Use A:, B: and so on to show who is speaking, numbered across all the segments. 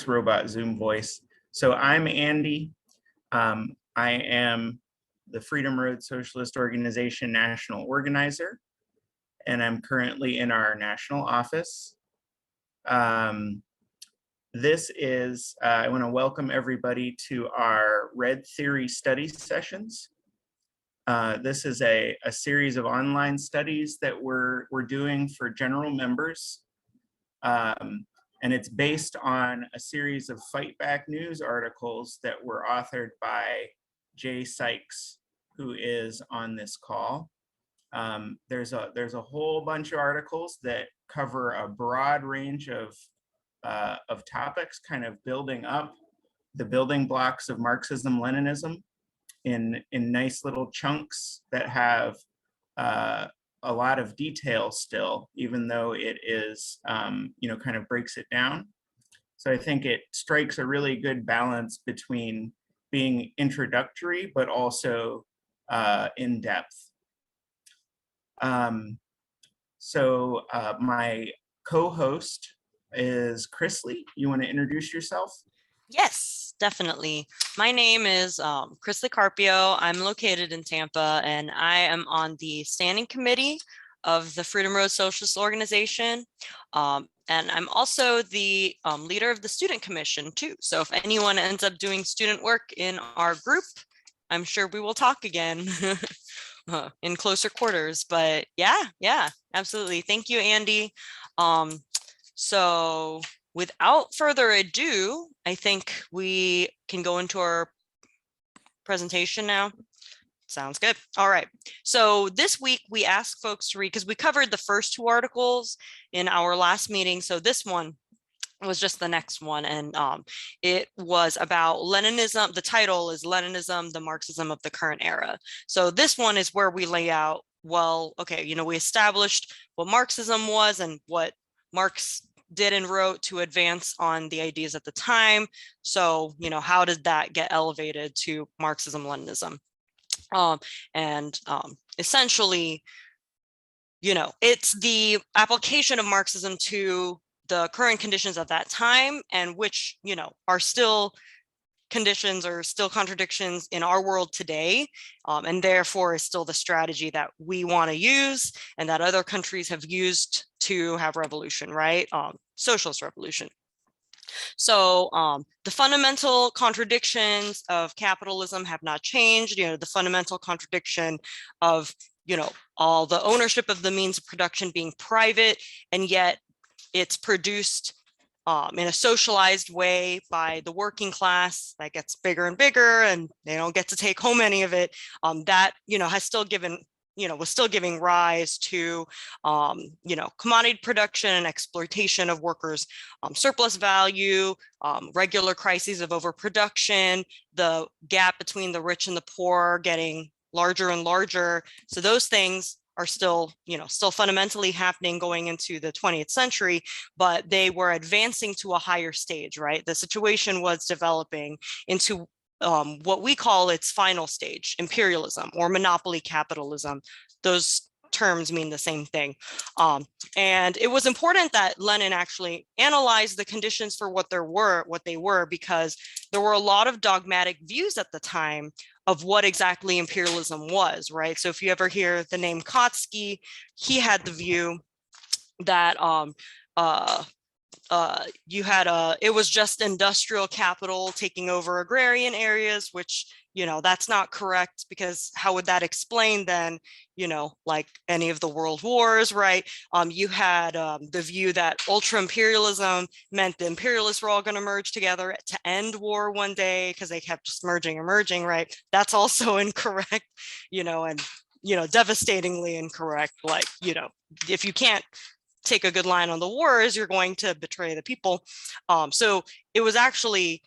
A: this robot Zoom voice. So I'm Andy. I am the Freedom Road Socialist Organization national organizer, and I'm currently in our national office. This is, I want to welcome everybody to our Red Theory study sessions. This is a series of online studies that we're doing for general members. And it's based on a series of Fight Back news articles that were authored by Jay Sykes, who is on this call. There's a whole bunch of articles that cover a broad range of topics, kind of building up the building blocks of Marxism, Leninism in nice little chunks that have a lot of detail still, even though it is, kind of breaks it down. So I think it strikes a really good balance between being introductory, but also in depth. My co-host is Chris Lee. You want to introduce yourself?
B: Yes, definitely. My name is Chris Lee Carpio. I'm located in Tampa, and I am on the standing committee of the Freedom Road Socialist Organization. And I'm also the leader of the student commission too. So if anyone ends up doing student work in our group, I'm sure we will talk again in closer quarters. But yeah, absolutely. Thank you, Andy. So without further ado, I think we can go into our presentation now. Sounds good. All right. So this week we asked folks to read, because we covered the first two articles in our last meeting. So this one was just the next one. And it was about Leninism. The title is Leninism, the Marxism of the Current Era. So this one is where we lay out, well, okay, we established what Marxism was and what Marx did and wrote to advance on the ideas at the time. So, how did that get elevated to Marxism, Leninism? Essentially, it's the application of Marxism to the current conditions at that time, and which, are still conditions or still contradictions in our world today, and therefore is still the strategy that we want to use and that other countries have used to have revolution, right? Socialist revolution. So the fundamental contradictions of capitalism have not changed. The fundamental contradiction of, all the ownership of the means of production being private, and yet it's produced in a socialized way by the working class that gets bigger and bigger, and they don't get to take home any of it. That, has still given, was still giving rise to, commodity production and exploitation of workers' surplus value, regular crises of overproduction, the gap between the rich and the poor getting larger and larger. So those things are still, still fundamentally happening going into the 20th century, but they were advancing to a higher stage, right? The situation was developing into what we call its final stage, imperialism or monopoly capitalism. Those terms mean the same thing. And it was important that Lenin actually analyzed the conditions for what they were, because there were a lot of dogmatic views at the time of what exactly imperialism was, right? So if you ever hear the name Kautsky, he had the view that it was just industrial capital taking over agrarian areas, which, that's not correct, because how would that explain then, like any of the world wars, right? You had the view that ultra imperialism meant the imperialists were all going to merge together to end war one day, because they kept just merging, right? That's also incorrect, and, devastatingly incorrect. Like, if you can't take a good line on the wars, you're going to betray the people. So it was actually,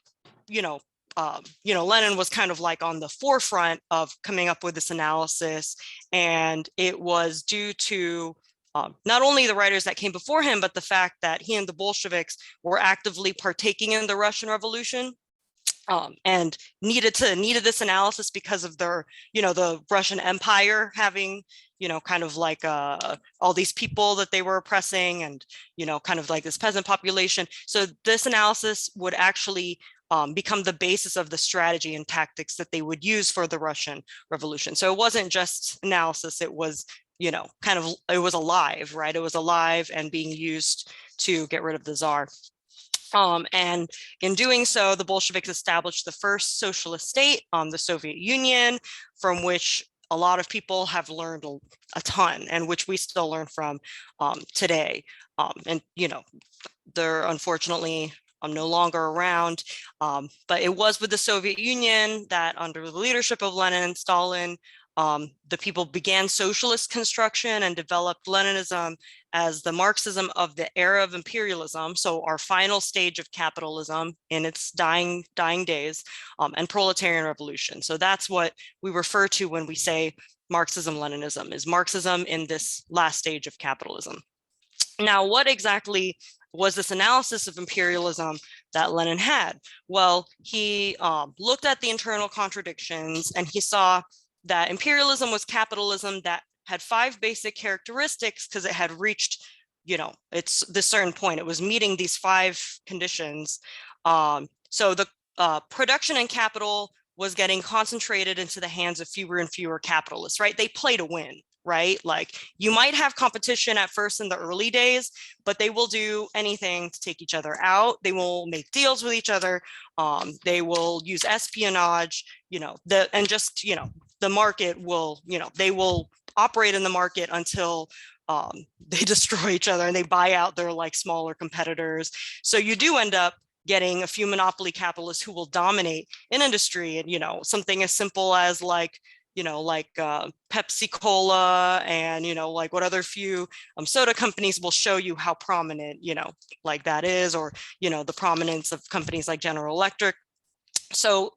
B: Lenin was kind of like on the forefront of coming up with this analysis, and it was due to not only the writers that came before him, but the fact that he and the Bolsheviks were actively partaking in the Russian Revolution. and needed this analysis because of their, the Russian Empire having, kind of like all these people that they were oppressing, and, kind of like this peasant population. So this analysis would actually become the basis of the strategy and tactics that they would use for the Russian Revolution. So it wasn't just analysis, it was, it was alive, right? It was alive and being used to get rid of the Tsar. And in doing so, the Bolsheviks established the first socialist state, the Soviet Union, from which a lot of people have learned a ton, and which we still learn from today. And, they're unfortunately no longer around, but it was with the Soviet Union that, under the leadership of Lenin and Stalin, the people began socialist construction and developed Leninism as the Marxism of the era of imperialism, so our final stage of capitalism in its dying days, and proletarian revolution. So that's what we refer to when we say Marxism-Leninism, is Marxism in this last stage of capitalism. Now, what exactly was this analysis of imperialism that Lenin had? Well, he looked at the internal contradictions, and he saw that imperialism was capitalism that had 5 basic characteristics, because it had reached, it's this certain point. It was meeting these 5 conditions. So the production and capital was getting concentrated into the hands of fewer and fewer capitalists, right? They play to win, right? Like, you might have competition at first in the early days, but they will do anything to take each other out. They will make deals with each other. They will use espionage, the market will, they will operate in the market until they destroy each other and they buy out their like smaller competitors. So you do end up getting a few monopoly capitalists who will dominate an industry, and something as simple as like Pepsi Cola and like what other few soda companies will show you how prominent like that is, or the prominence of companies like General Electric. So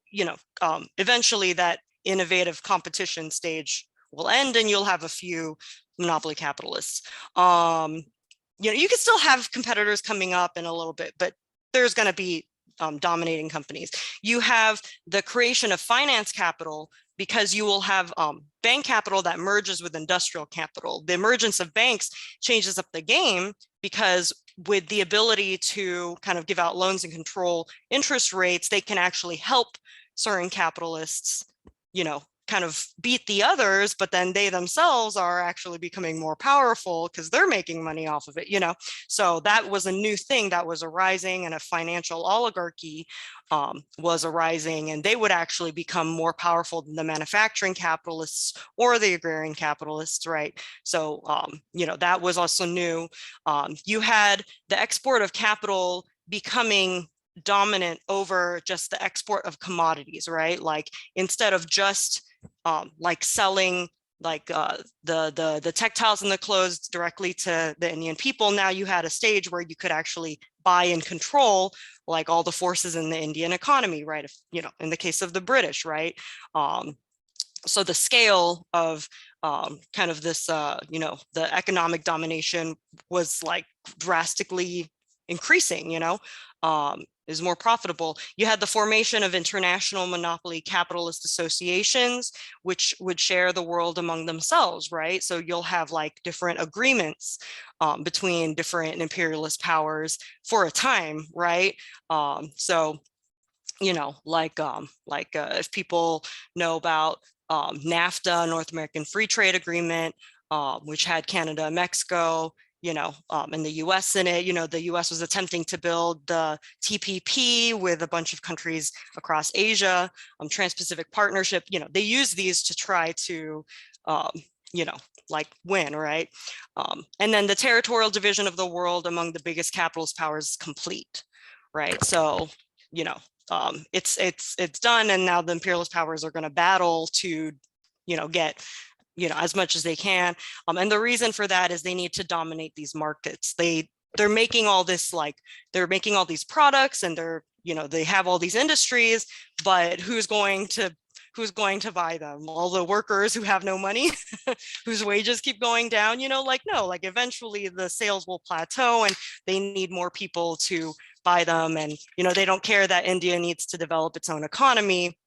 B: eventually that innovative competition stage will end, and you'll have a few monopoly capitalists. You can still have competitors coming up in a little bit, but there's going to be dominating companies. You have the creation of finance capital, because you will have bank capital that merges with industrial capital. The emergence of banks changes up the game, because with the ability to kind of give out loans and control interest rates, they can actually help certain capitalists, kind of beat the others, but then they themselves are actually becoming more powerful because they're making money off of it, So that was a new thing that was arising, and a financial oligarchy was arising, and they would actually become more powerful than the manufacturing capitalists or the agrarian capitalists, right? So, that was also new. You had the export of capital becoming dominant over just the export of commodities, right? Like, instead of just like selling like the textiles and the clothes directly to the Indian people, now you had a stage where you could actually buy and control like all the forces in the Indian economy, right? If, in the case of the British, right? So the scale of kind of this, the economic domination was like drastically increasing, is more profitable. You had the formation of international monopoly capitalist associations, which would share the world among themselves, right? So you'll have like different agreements between different imperialist powers for a time, right? So, if people know about NAFTA, North American Free Trade Agreement, which had Canada and Mexico, and the US in it, the US was attempting to build the TPP with a bunch of countries across Asia, Trans-Pacific Partnership, they use these to try to, like win, right? And then the territorial division of the world among the biggest capitalist powers is complete, right? So, it's done, and now the imperialist powers are going to battle to, get as much as they can. And the reason for that is they need to dominate these markets. They're making all this, like, they're making all these products, and they're, they have all these industries, but who's going to buy them? All the workers who have no money, whose wages keep going down, no, like eventually the sales will plateau, and they need more people to by them. And, they don't care that India needs to develop its own economy.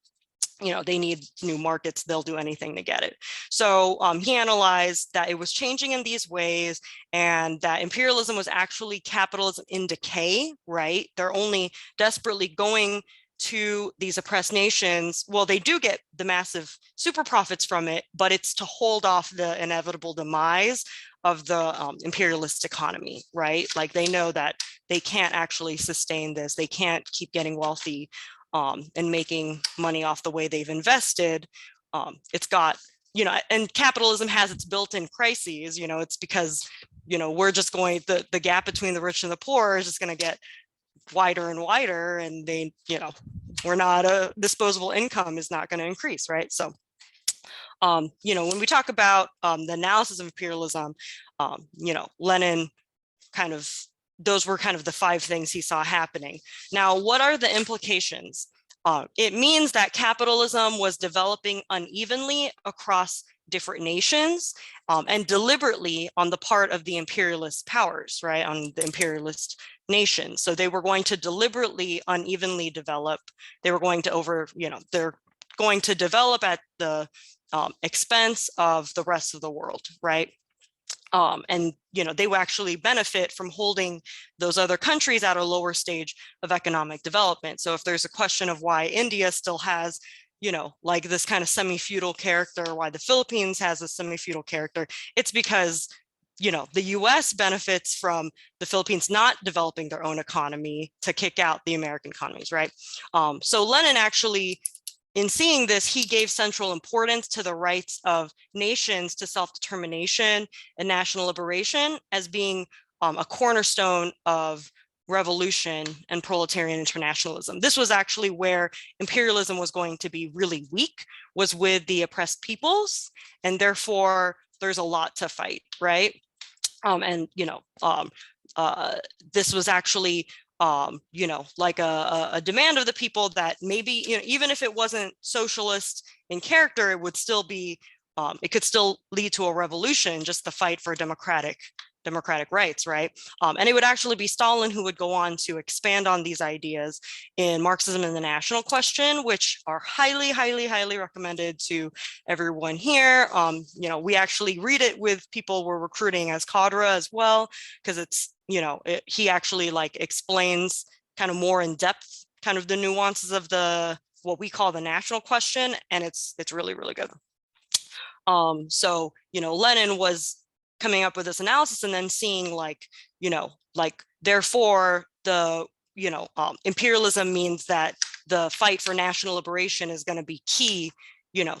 B: They need new markets, they'll do anything to get it. So he analyzed that it was changing in these ways, and that imperialism was actually capitalism in decay, right? They're only desperately going to these oppressed nations. Well, they do get the massive super profits from it, but it's to hold off the inevitable demise of the imperialist economy, right? Like, they know that they can't actually sustain this. They can't keep getting wealthy and making money off the way they've invested. It's got, and capitalism has its built-in crises. It's because, we're just going, the gap between the rich and the poor is just going to get wider and wider, and they, we're not, a disposable income is not going to increase, right? So, when we talk about the analysis of imperialism, Lenin kind of, those were kind of the 5 things he saw happening. Now, what are the implications? It means that capitalism was developing unevenly across different nations, and deliberately on the part of the imperialist powers, right, on the imperialist nations. So they were going to deliberately unevenly develop. They were going to they're going to develop at the expense of the rest of the world, right? And they will actually benefit from holding those other countries at a lower stage of economic development. So if there's a question of why India still has, like this kind of semi-feudal character, why the Philippines has a semi-feudal character, it's because the US benefits from the Philippines not developing their own economy to kick out the American economies, right? So Lenin actually, in seeing this, he gave central importance to the rights of nations to self-determination and national liberation as being a cornerstone of revolution and proletarian internationalism. This was actually where imperialism was going to be really weak, was with the oppressed peoples, and therefore there's a lot to fight, right? This was actually like a demand of the people that maybe, even if it wasn't socialist in character, it would still be, it could still lead to a revolution, just the fight for democratic rights, right? And it would actually be Stalin who would go on to expand on these ideas in Marxism and the National Question, which are highly, highly, highly recommended to everyone here. We actually read it with people we're recruiting as cadre as well, because it's, he actually like explains kind of more in depth kind of the nuances of what we call the national question, and it's really, really good. So, Lenin was coming up with this analysis and then seeing like, therefore the, imperialism means that the fight for national liberation is going to be key,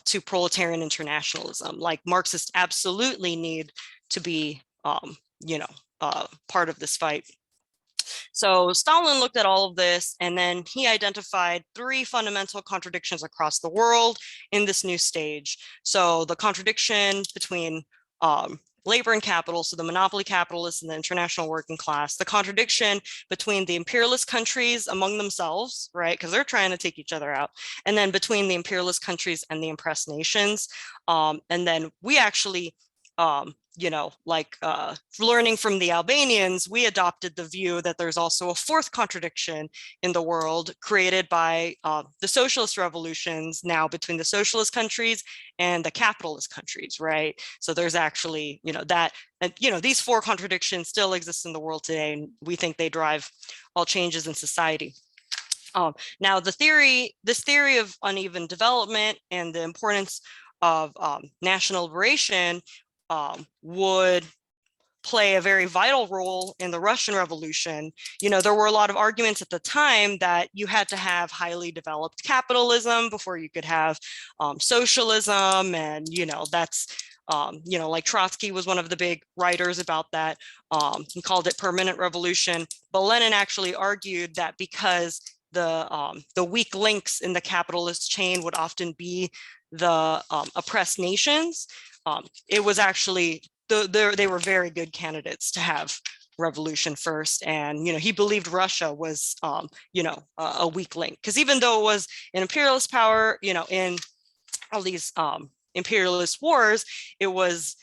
B: to proletarian internationalism. Like, Marxists absolutely need to be, part of this fight. So Stalin looked at all of this, and then he identified 3 fundamental contradictions across the world in this new stage. So the contradiction between labor and capital, so the monopoly capitalists and the international working class, the contradiction between the imperialist countries among themselves, right, because they're trying to take each other out, and then between the imperialist countries and the oppressed nations. And then we actually, learning from the Albanians, we adopted the view that there's also a 4th contradiction in the world created by the socialist revolutions now between the socialist countries and the capitalist countries, right? So there's actually, that, and, these 4 contradictions still exist in the world today, and we think they drive all changes in society. Now, this theory of uneven development and the importance of national liberation would play a very vital role in the Russian Revolution. There were a lot of arguments at the time that you had to have highly developed capitalism before you could have socialism, and that's like Trotsky was one of the big writers about that. He called it permanent revolution. But Lenin actually argued that because the weak links in the capitalist chain would often be the oppressed nations, it was actually, they were very good candidates to have revolution first. And, he believed Russia was, a weak link, because even though it was an imperialist power, in all these imperialist wars, it was,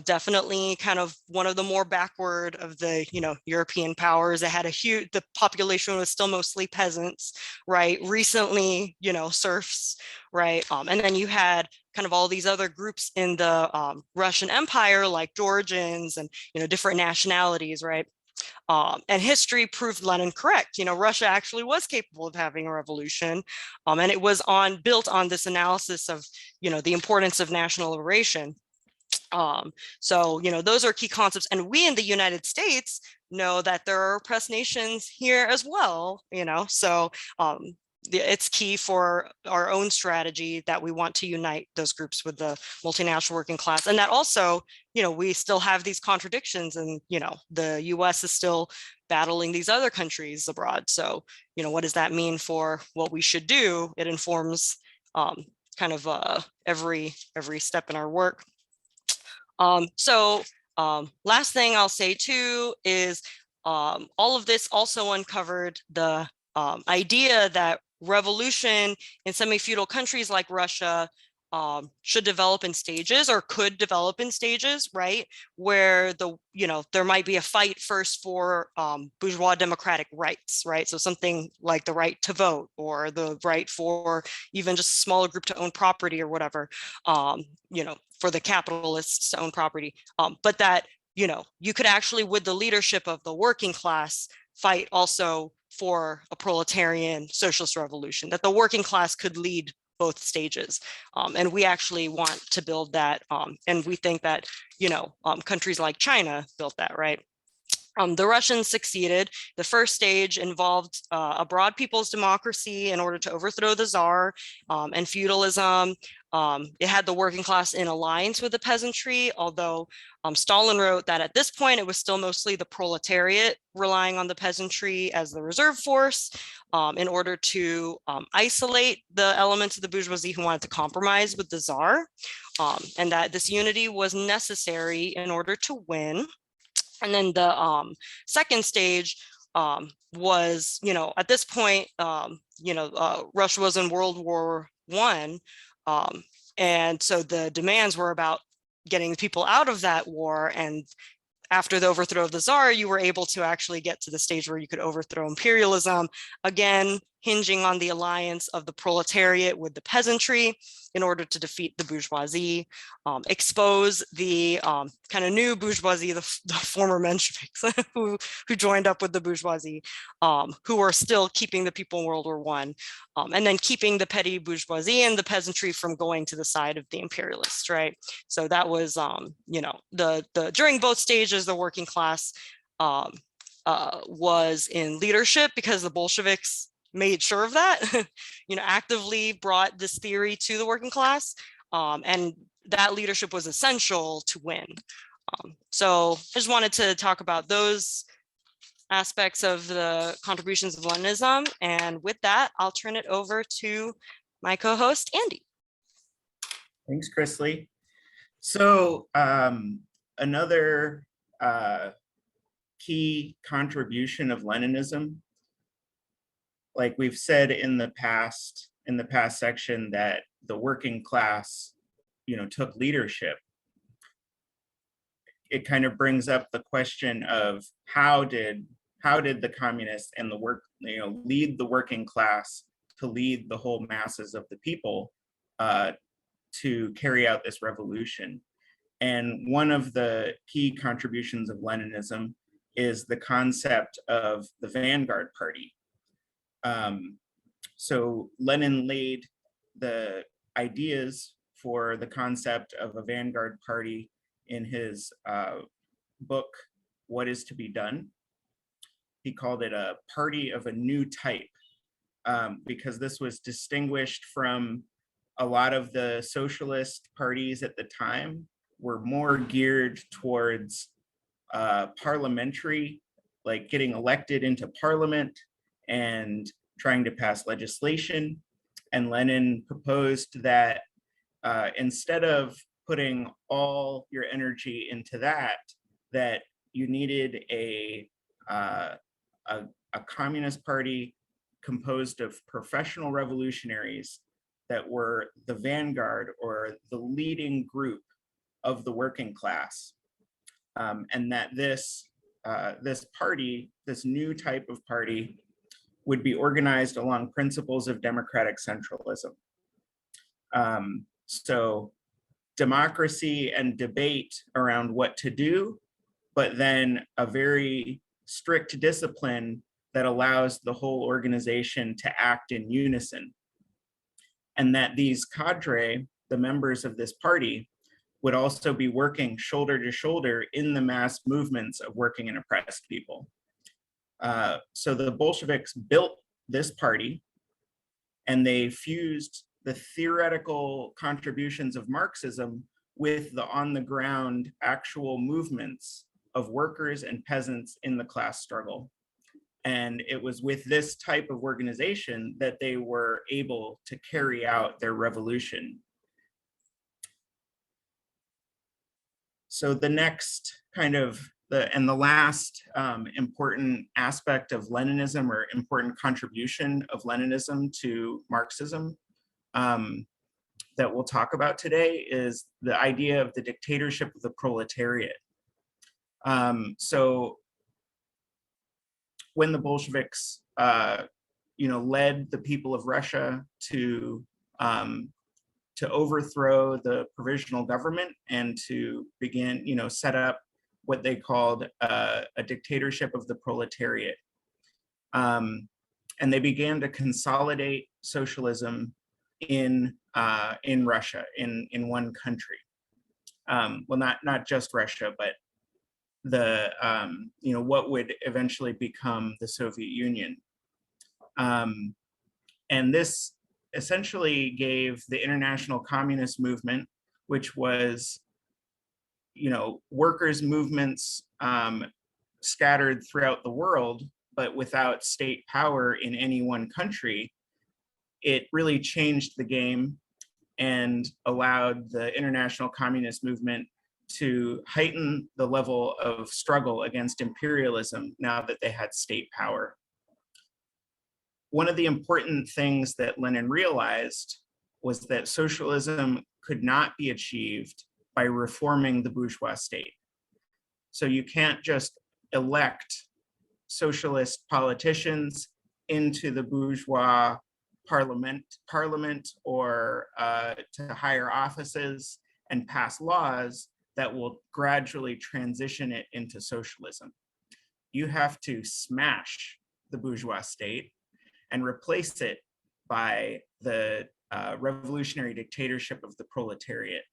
B: definitely kind of one of the more backward of the, European powers. It had the population was still mostly peasants, right? Recently, serfs, right? And then you had kind of all these other groups in the Russian Empire, like Georgians and, different nationalities, right? And history proved Lenin correct. Russia actually was capable of having a revolution, and it was built on this analysis of, the importance of national liberation. So, those are key concepts. And we in the United States know that there are oppressed nations here as well, so it's key for our own strategy that we want to unite those groups with the multinational working class. And that also, we still have these contradictions, and, the US is still battling these other countries abroad. So, what does that mean for what we should do? It informs kind of every step in our work. Last thing I'll say too is all of this also uncovered the idea that revolution in semi-feudal countries like Russia should develop in stages, or could develop in stages, right? Where there might be a fight first for bourgeois democratic rights, right? So something like the right to vote, or the right for even just a smaller group to own property or whatever, for the capitalists to own property. But that, you could actually, with the leadership of the working class, fight also for a proletarian socialist revolution, that the working class could lead both stages. And we actually want to build that. And we think that, countries like China built that, right? The Russians succeeded. The first stage involved a broad people's democracy in order to overthrow the Tsar and feudalism. It had the working class in alliance with the peasantry, although Stalin wrote that at this point, it was still mostly the proletariat relying on the peasantry as the reserve force in order to isolate the elements of the bourgeoisie who wanted to compromise with the Tsar, and that this unity was necessary in order to win. And then the second stage was, at this point, Russia was in World War I. And so the demands were about getting people out of that war. And after the overthrow of the Tsar, you were able to actually get to the stage where you could overthrow imperialism, again, hinging on the alliance of the proletariat with the peasantry in order to defeat the bourgeoisie, expose the kind of new bourgeoisie, the former Mensheviks who joined up with the bourgeoisie, who were still keeping the people in World War I, and then keeping the petty bourgeoisie and the peasantry from going to the side of the imperialists, right? So that was, during both stages, the working class was in leadership because the Bolsheviks made sure of that, actively brought this theory to the working class. And that leadership was essential to win. So I just wanted to talk about those aspects of the contributions of Leninism. And with that, I'll turn it over to my co-host, Andy.
A: Thanks, Chrisley. So another key contribution of Leninism, like we've said in the past section, that the working class, took leadership. It kind of brings up the question of how did the communists and the lead the working class to lead the whole masses of the people to carry out this revolution. And one of the key contributions of Leninism is the concept of the Vanguard Party. So Lenin laid the ideas for the concept of a Vanguard Party in his book, What is to be Done. He called it a party of a new type, because this was distinguished from a lot of the socialist parties at the time were more geared towards parliamentary, like getting elected into parliament and trying to pass legislation. And Lenin proposed that instead of putting all your energy into that you needed a communist party composed of professional revolutionaries that were the vanguard, or the leading group of the working class, and that this party, this new type of party, would be organized along principles of democratic centralism. So democracy and debate around what to do, but then a very strict discipline that allows the whole organization to act in unison. And that these cadre, the members of this party, would also be working shoulder to shoulder in the mass movements of working and oppressed people. So the Bolsheviks built this party, and they fused the theoretical contributions of Marxism with the on-the-ground actual movements of workers and peasants in the class struggle. And it was with this type of organization that they were able to carry out their revolution. So the next kind of the last important aspect of Leninism, or important contribution of Leninism to Marxism, that we'll talk about today, is the idea of the dictatorship of the proletariat. So when the Bolsheviks, led the people of Russia to overthrow the provisional government and to begin, set up what they called a dictatorship of the proletariat. And they began to consolidate socialism in Russia, in one country. Well, not just Russia, but the what would eventually become the Soviet Union. And this essentially gave the international communist movement, which was, workers' movements scattered throughout the world, but without state power in any one country. It really changed the game and allowed the international communist movement to heighten the level of struggle against imperialism now that they had state power. One of the important things that Lenin realized was that socialism could not be achieved by reforming the bourgeois state. So you can't just elect socialist politicians into the bourgeois parliament or to higher offices and pass laws that will gradually transition it into socialism. You have to smash the bourgeois state and replace it by the revolutionary dictatorship of the proletariat.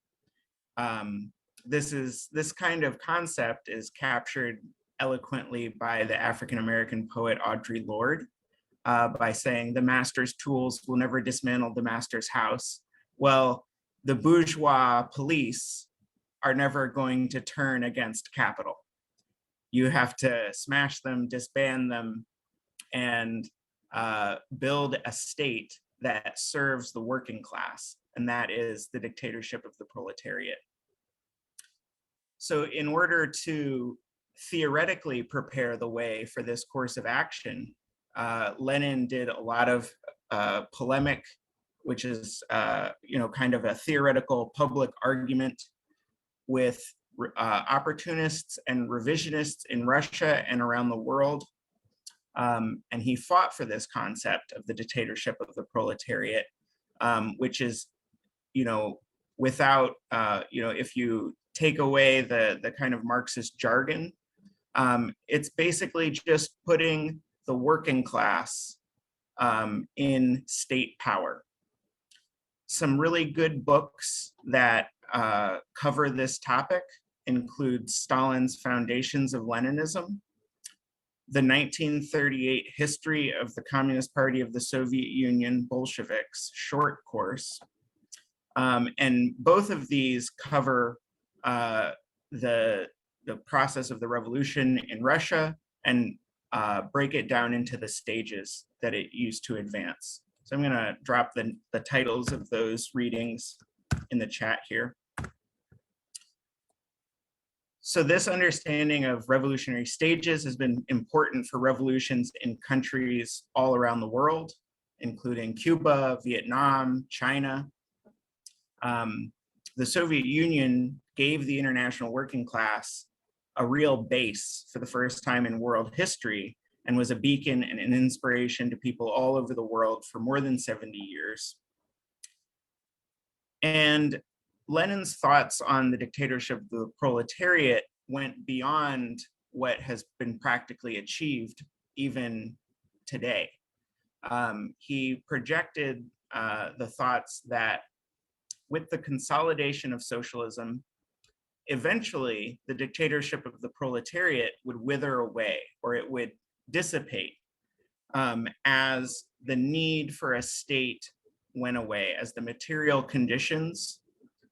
A: This kind of concept is captured eloquently by the African-American poet Audre Lorde, by saying the master's tools will never dismantle the master's house. Well, the bourgeois police are never going to turn against capital. You have to smash them, disband them, and build a state that serves the working class, and that is the dictatorship of the proletariat. So in order to theoretically prepare the way for this course of action, Lenin did a lot of polemic, which is kind of a theoretical public argument with opportunists and revisionists in Russia and around the world. And he fought for this concept of the dictatorship of the proletariat, which is, without, if you take away the kind of Marxist jargon, it's basically just putting the working class in state power. Some really good books that cover this topic include Stalin's Foundations of Leninism, the 1938 History of the Communist Party of the Soviet Union Bolsheviks short course. And both of these cover the process of the revolution in Russia and break it down into the stages that it used to advance. So I'm going to drop the titles of those readings in the chat here. So this understanding of revolutionary stages has been important for revolutions in countries all around the world, including Cuba, Vietnam, China. The Soviet Union gave the international working class a real base for the first time in world history, and was a beacon and an inspiration to people all over the world for more than 70 years. And Lenin's thoughts on the dictatorship of the proletariat went beyond what has been practically achieved even today. He projected the thoughts that with the consolidation of socialism, eventually the dictatorship of the proletariat would wither away, or it would dissipate as the need for a state went away, as the material conditions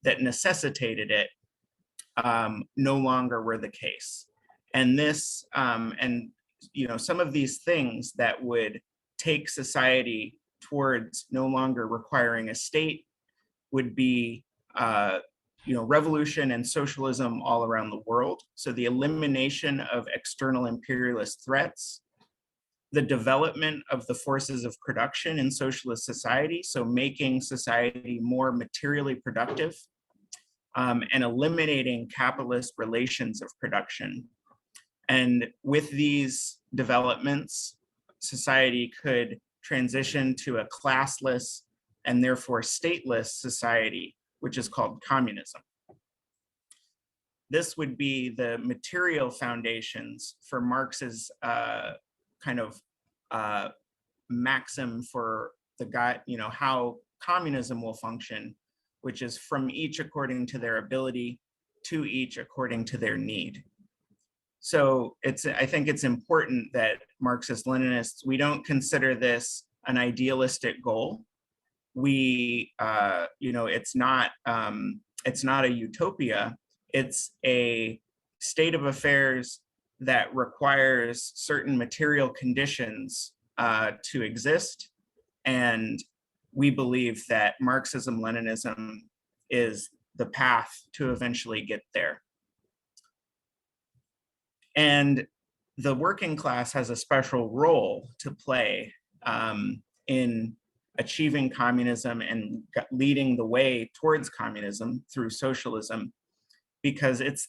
A: that necessitated it no longer were the case. And this, some of these things that would take society towards no longer requiring a state would be revolution and socialism all around the world. So the elimination of external imperialist threats, the development of the forces of production in socialist society, so making society more materially productive, and eliminating capitalist relations of production. And with these developments, society could transition to a classless and therefore stateless society, which is called communism. This would be the material foundations for Marx's maxim for how communism will function, which is from each according to their ability, to each according to their need. So I think it's important that Marxist-Leninists, we don't consider this an idealistic goal. It's not a utopia. It's a state of affairs that requires certain material conditions to exist. And we believe that Marxism-Leninism is the path to eventually get there. And the working class has a special role to play in achieving communism and leading the way towards communism through socialism, because it's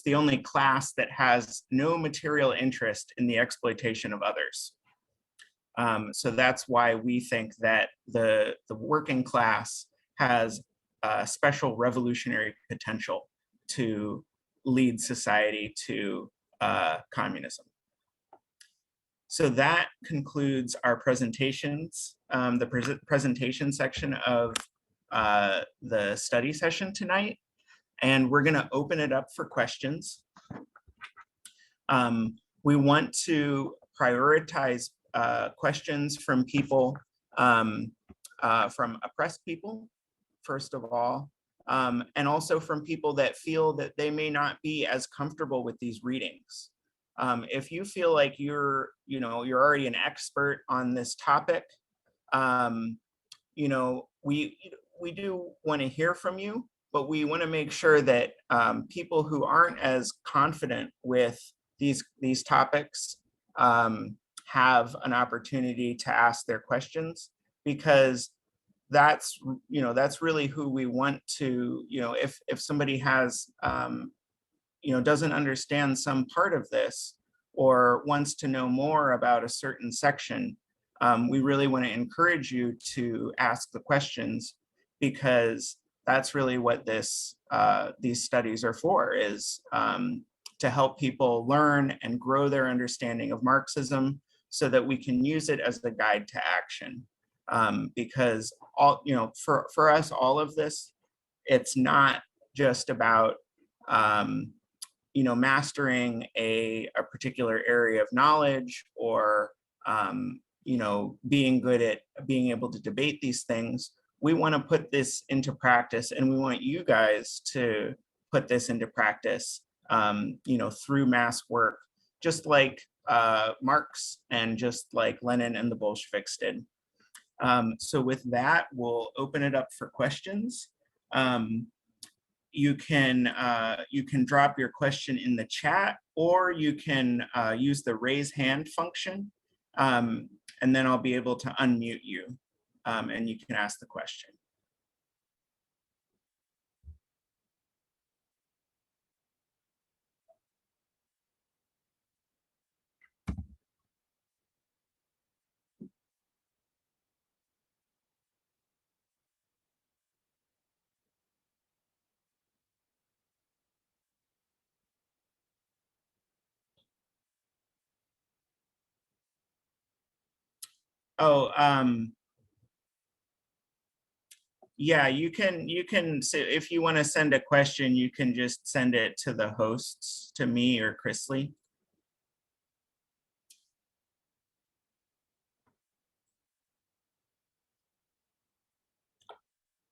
A: the only class that has no material interest in the exploitation of others. So that's why we think that the working class has a special revolutionary potential to lead society to communism. So that concludes our presentations, the presentation section of the study session tonight. And we're going to open it up for questions. We want to prioritize questions from people, from oppressed people, first of all, and also from people that feel that they may not be as comfortable with these readings. If you feel like you're already an expert on this topic, we do want to hear from you, but we want to make sure that people who aren't as confident with these topics have an opportunity to ask their questions, because that's really who we want to, if somebody has doesn't understand some part of this or wants to know more about a certain section, we really want to encourage you to ask the questions, because that's really what these studies are for, is to help people learn and grow their understanding of Marxism so that we can use it as a guide to action. Because for us, all of this, it's not just about mastering a particular area of knowledge, or being good at being able to debate these things. We want to put this into practice, and we want you guys to put this into practice through mass work, just like Marx and just like Lenin and the Bolsheviks did. So with that, we'll open it up for questions. You can drop your question in the chat, or you can use the raise hand function, and then I'll be able to unmute you, and you can ask the question. Oh, yeah, you can, so if you want to send a question, you can just send it to the hosts, to me or Chrisley.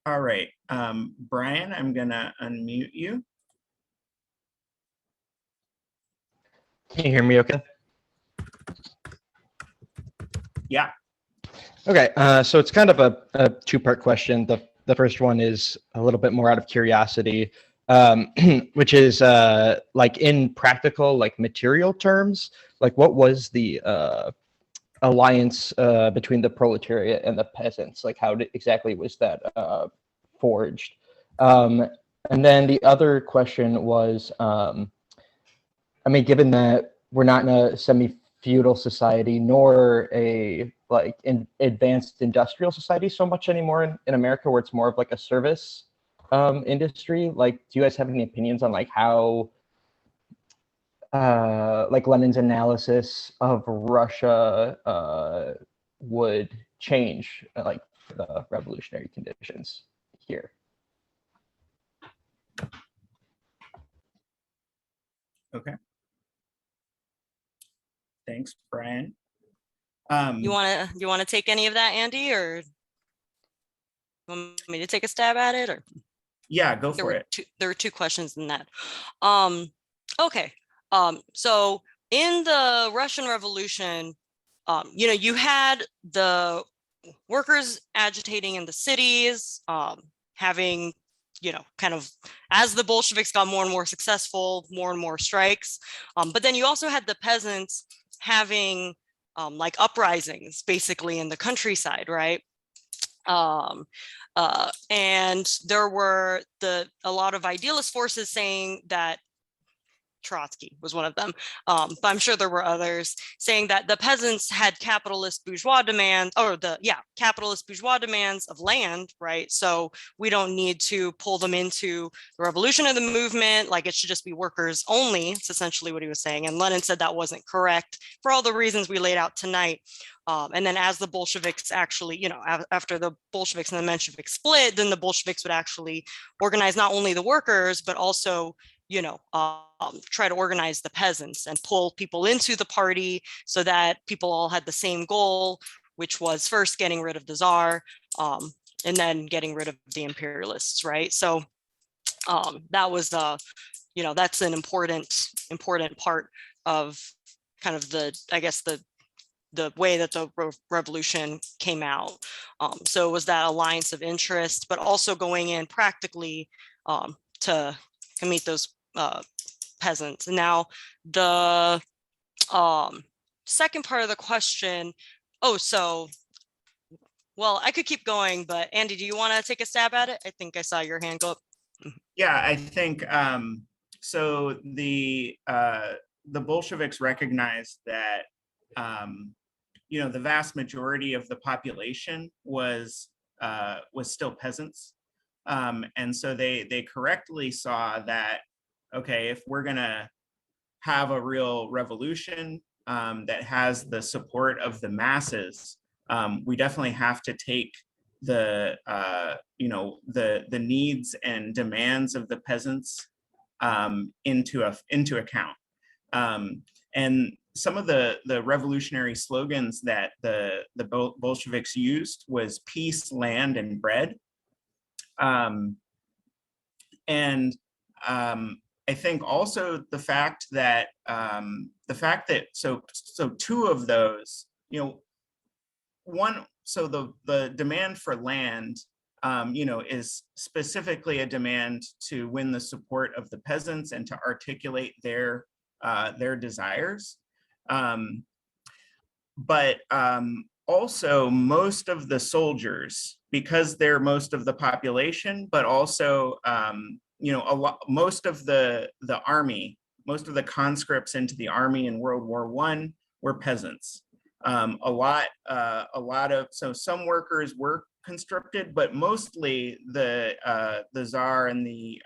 A: All right, Brian, I'm gonna unmute you.
C: Can you hear me okay?
A: Yeah.
C: Okay, so it's kind of a two-part question. The first one is a little bit more out of curiosity, which is like in practical, like material terms, like what was the alliance between the proletariat and the peasants? Like exactly was that forged? And then the other question was, I mean, given that we're not in a semi-feudal society nor a like advanced industrial society so much anymore in America, where it's more of like a service industry, like, do you guys have any opinions on like how like Lenin's analysis of Russia would change like the revolutionary conditions here?
A: Okay. Thanks, Brian.
B: You wanna take any of that, Andy, or you want me to take a stab at it? Or
A: Yeah, go for it.
B: There were two questions in that. Okay. So in the Russian Revolution, you know, you had the workers agitating in the cities, having, you know, kind of as the Bolsheviks got more and more successful, more and more strikes. But then you also had the peasants having like uprisings basically in the countryside, right? And there were a lot of idealist forces saying that Trotsky was one of them, but I'm sure there were others saying that the peasants had capitalist bourgeois demands, or capitalist bourgeois demands of land, right? So we don't need to pull them into the revolution of the movement, like it should just be workers only. It's essentially what he was saying, and Lenin said that wasn't correct for all the reasons we laid out tonight. And then as the Bolsheviks actually, you know, after the Bolsheviks and the Mensheviks split, then the Bolsheviks would actually organize not only the workers, but also, you know, try to organize the peasants and pull people into the party so that people all had the same goal, which was first getting rid of the Tsar, and then getting rid of the imperialists, right? So that was you know, that's an important part of kind of the, I guess, the way that the revolution came out. So it was that alliance of interest, but also going in practically to meet those peasants. Now, the second part of the question, well, I could keep going, but Andy, do you want to take a stab at it? I think I saw your hand go up.
A: Yeah, I think so. The Bolsheviks recognized that you know, the vast majority of the population was still peasants, and so they correctly saw that, okay, if we're gonna have a real revolution that has the support of the masses, we definitely have to take the you know, the needs and demands of the peasants into account. And some of the revolutionary slogans that the Bolsheviks used was peace, land, and bread. And I think also the fact that so two of those, you know, one, so the demand for land, you know, is specifically a demand to win the support of the peasants and to articulate their desires. But also most of the soldiers, because they're most of the population, but also you know, most of the army, most of the conscripts into the army in World War I were peasants. A lot of, so some workers were conscripted, but mostly the Tsar and the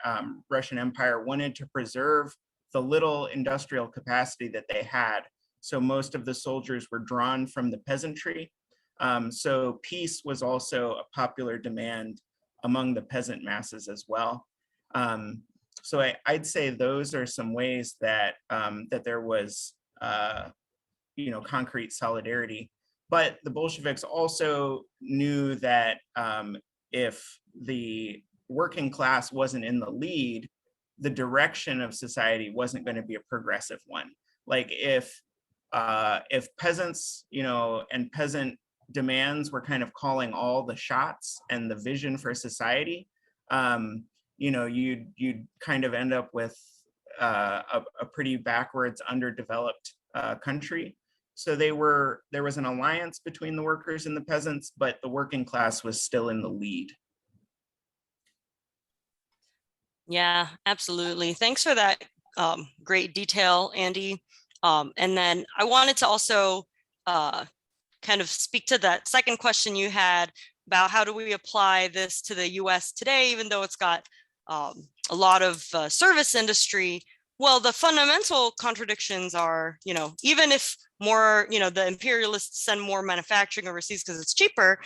A: Russian Empire wanted to preserve the little industrial capacity that they had. So most of the soldiers were drawn from the peasantry. So peace was also a popular demand among the peasant masses as well. So I'd say those are some ways that that there was concrete solidarity. But the Bolsheviks also knew that if the working class wasn't in the lead, the direction of society wasn't going to be a progressive one. Like if peasants, and peasant demands were kind of calling all the shots and the vision for society, you'd kind of end up with a pretty backwards, underdeveloped country. So there was an alliance between the workers and the peasants, but the working class was still in the lead.
B: Yeah, absolutely. Thanks for that great detail, Andy. And then I wanted to also kind of speak to that second question you had about how do we apply this to the US today, even though it's got a lot of service industry. Well, the fundamental contradictions are, even if more, the imperialists send more manufacturing overseas because it's cheaper,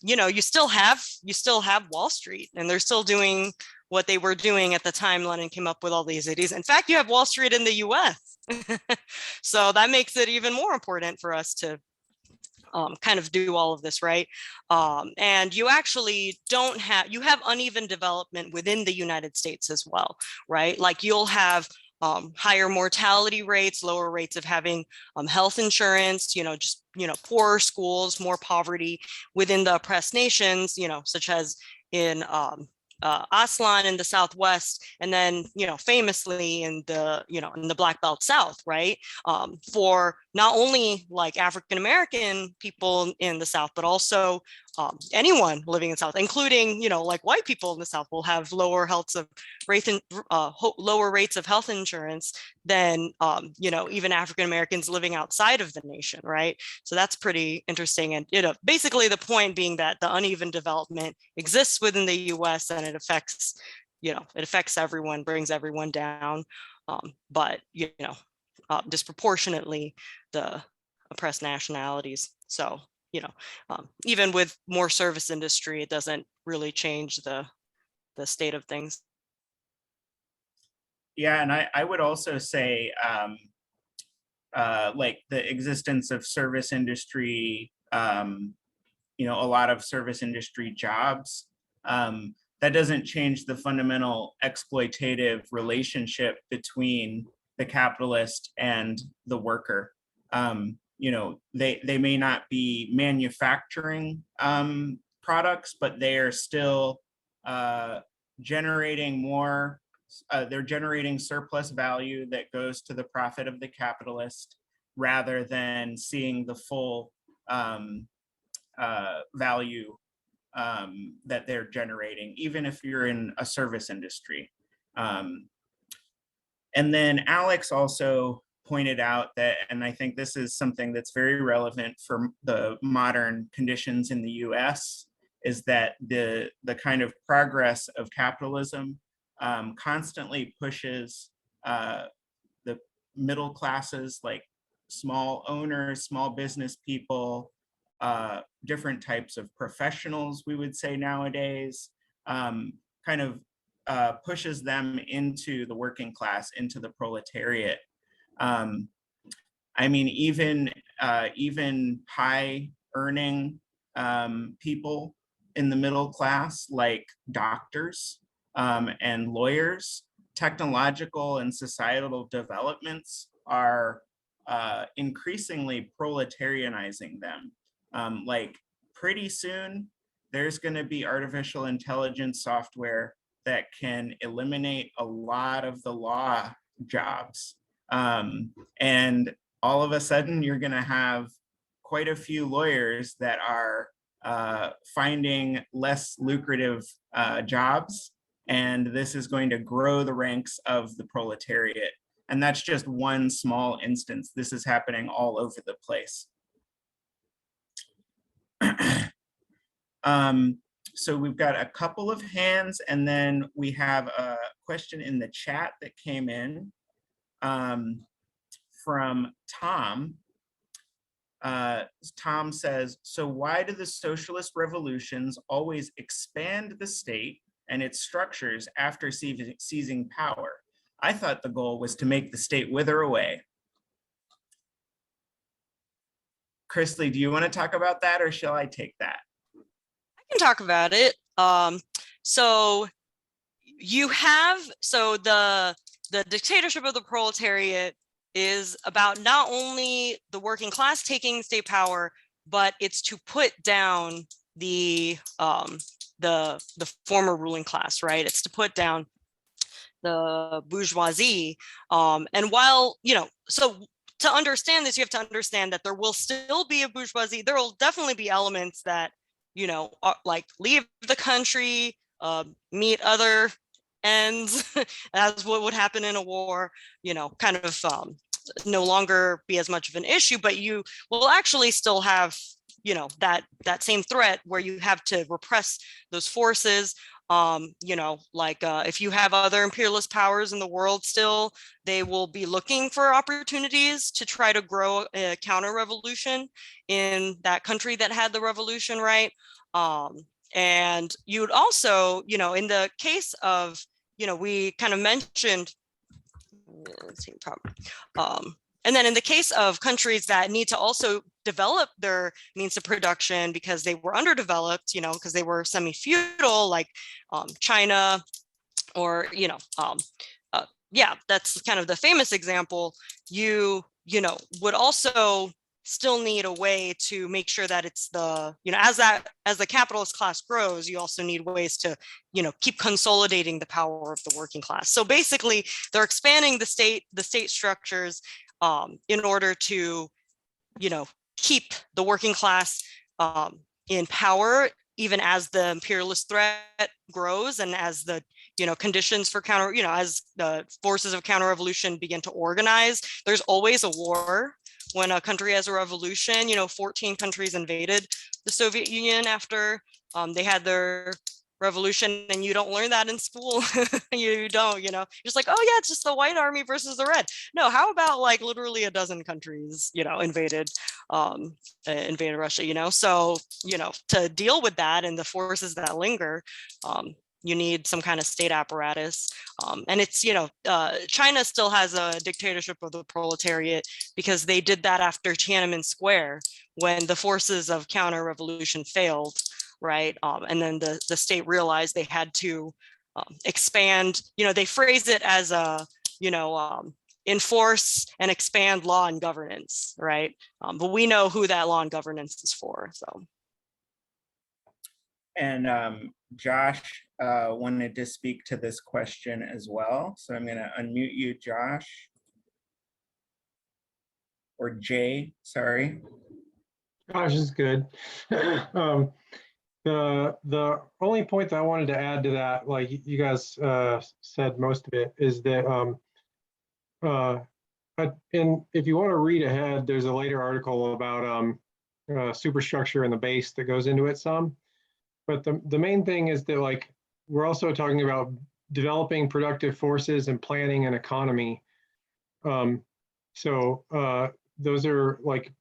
B: you still have Wall Street, and they're still doing what they were doing at the time Lenin came up with all these ideas. In fact, you have Wall Street in the US. So that makes it even more important for us to kind of do all of this, right? And you actually you have uneven development within the United States as well, right? Like you'll have higher mortality rates, lower rates of having health insurance, poorer schools, more poverty within the oppressed nations, such as in Aslan in the Southwest, and then famously in the Black Belt South, right? For not only like African American people in the South, but also anyone living in the South, including like white people in the South, will have lower lower rates of health insurance than even African Americans living outside of the nation, right? So that's pretty interesting. And basically the point being that the uneven development exists within the U.S. and it affects everyone, brings everyone down, but disproportionately the oppressed nationalities. So even with more service industry, it doesn't really change the state of things.
A: Yeah, and I would also say like the existence of service industry, a lot of service industry jobs, that doesn't change the fundamental exploitative relationship between the capitalist and the worker. They may not be manufacturing products, but they are still generating more. They're generating surplus value that goes to the profit of the capitalist, rather than seeing the full value that they're generating, even if you're in a service industry. And then Alex also pointed out that, and I think this is something that's very relevant for the modern conditions in the US, is that the kind of progress of capitalism constantly pushes the middle classes, like small owners, small business people, different types of professionals, we would say nowadays, kind of pushes them into the working class, into the proletariat. I mean, even high earning people in the middle class, like doctors and lawyers, technological and societal developments are increasingly proletarianizing them. Like pretty soon, there's going to be artificial intelligence software that can eliminate a lot of the law jobs. And all of a sudden, you're going to have quite a few lawyers that are finding less lucrative jobs. And this is going to grow the ranks of the proletariat. And that's just one small instance. This is happening all over the place. So we've got a couple of hands, and then we have a question in the chat that came in from Tom. Tom says, so why do the socialist revolutions always expand the state and its structures after seizing power? I thought the goal was to make the state wither away. Chrisley, do you want to talk about that, or shall I take that?
B: I can talk about it. So you have, the dictatorship of the proletariat is about not only the working class taking state power, but it's to put down the former ruling class, right? It's to put down the bourgeoisie. And while, so to understand this, you have to understand that there will still be a bourgeoisie. There will definitely be elements that, are, like leave the country, meet other ends, as what would happen in a war, kind of no longer be as much of an issue, but you will actually still have, that same threat where you have to repress those forces. If you have other imperialist powers in the world still, they will be looking for opportunities to try to grow a counter revolution in that country that had the revolution, right? And you'd also, in the case of, we kind of mentioned, and then in the case of countries that need to also develop their means of production because they were underdeveloped, because they were semi-feudal, like China, or, yeah, that's kind of the famous example. You would also still need a way to make sure that it's the, as the capitalist class grows, you also need ways to, keep consolidating the power of the working class. So basically, they're expanding the state structures in order to, keep the working class in power, even as the imperialist threat grows and as the, conditions for counter, as the forces of counter-revolution begin to organize. There's always a war when a country has a revolution. 14 countries invaded the Soviet Union after they had their revolution, and you don't learn that in school. You don't, just like, oh yeah, it's just the white army versus the red. No, how about like literally a dozen countries, invaded Russia, so, to deal with that and the forces that linger, you need some kind of state apparatus. And it's, China still has a dictatorship of the proletariat because they did that after Tiananmen Square when the forces of counter-revolution failed, right? And then the state realized they had to expand, they phrase it as a, enforce and expand law and governance, right? But we know who that law and governance is for, so.
A: And Josh wanted to speak to this question as well. So I'm going to unmute you, Josh. Or Jay, sorry.
D: Josh is good. The only point that I wanted to add to that, like you guys said most of it, is that and if you want to read ahead, there's a later article about superstructure and the base that goes into it some. But the main thing is that, like, we're also talking about developing productive forces and planning an economy. So those are like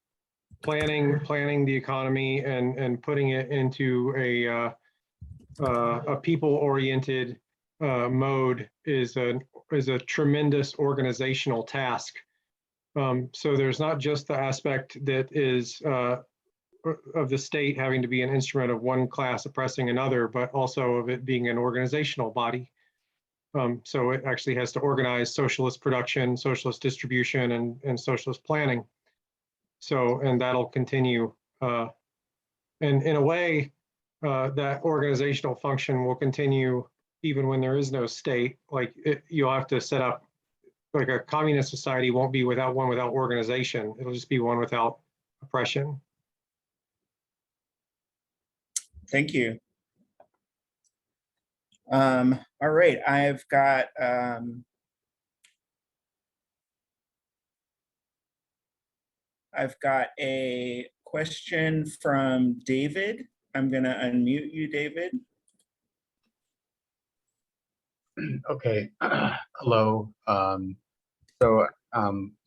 D: planning the economy and putting it into a people-oriented mode is a tremendous organizational task. So there's not just the aspect that is of the state having to be an instrument of one class oppressing another, but also of it being an organizational body. So it actually has to organize socialist production, socialist distribution, and socialist planning. So, and that'll continue. And in a way, that organizational function will continue even when there is no state. Like you'll have to set up, like a communist society won't be without organization. It'll just be one without oppression.
A: Thank you. All right, I've got a question from David. I'm going to unmute you, David.
E: Okay. Hello. So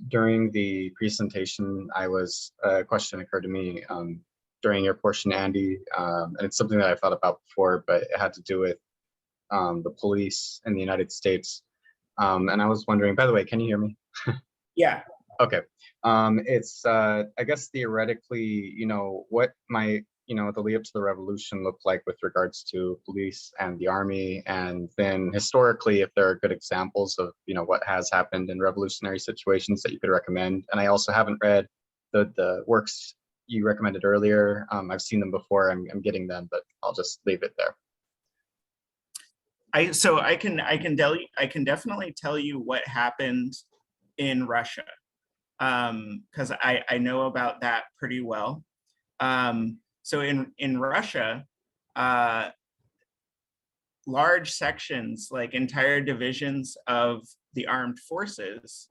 E: During the presentation, a question occurred to me during your portion, Andy, and it's something that I thought about before, but it had to do with the police in the United States. And I was wondering, by the way, can you hear me?
A: Yeah.
E: Okay. It's, I guess, theoretically, what might, the lead up to the revolution look like with regards to police and the army, and then historically, if there are good examples of, what has happened in revolutionary situations that you could recommend. And I also haven't read the works you recommended earlier. I've seen them before. I'm getting them, but I'll just leave it there.
A: I can definitely tell you what happened in Russia, because I know about that pretty well. So in Russia, large sections, like entire divisions of the armed forces,